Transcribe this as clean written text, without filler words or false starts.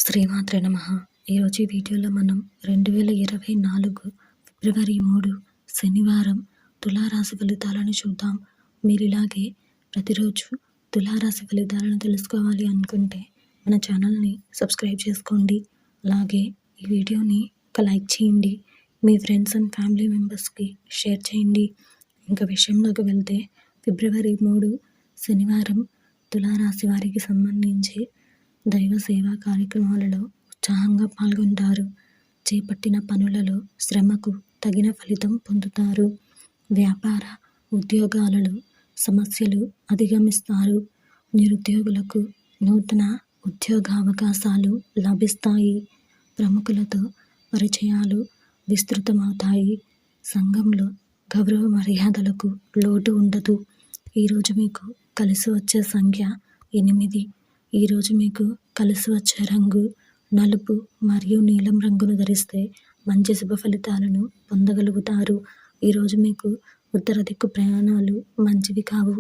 శ్రీమాత్రే నమః. ఈరోజు ఈ వీడియోలో మనం 2024 ఫిబ్రవరి 3 శనివారం తులారాశి ఫలితాలను చూద్దాం. మీరు ఇలాగే ప్రతిరోజు తులారాశి ఫలితాలను తెలుసుకోవాలి అనుకుంటే మన ఛానల్ని సబ్స్క్రైబ్ చేసుకోండి. అలాగే ఈ వీడియోని ఒక లైక్ చేయండి. మీ ఫ్రెండ్స్ అండ్ ఫ్యామిలీ మెంబర్స్కి షేర్ చేయండి. ఇంకా విషయంలోకి వెళ్తే ఫిబ్రవరి 3 శనివారం తులారాశి వారికి సంబంధించి దైవ సేవా కార్యక్రమాలలో ఉత్సాహంగా పాల్గొంటారు. చేపట్టిన పనులలో శ్రమకు తగిన ఫలితం పొందుతారు. వ్యాపార ఉద్యోగాలలో సమస్యలు అధిగమిస్తారు. నిరుద్యోగులకు నూతన ఉద్యోగ అవకాశాలు లభిస్తాయి. ప్రముఖులతో పరిచయాలు విస్తృతమవుతాయి. సంఘంలో గౌరవ మర్యాదలకు లోటు ఉండదు. ఈరోజు మీకు కలిసి వచ్చే సంఖ్య 8. ఈరోజు మీకు కలిసి వచ్చే రంగు నలుపు మరియు నీలం రంగును ధరిస్తే మంచి శుభ ఫలితాలను పొందగలుగుతారు. ఈరోజు మీకు ఉత్తర దిక్కు ప్రయాణాలు మంచివి కావు.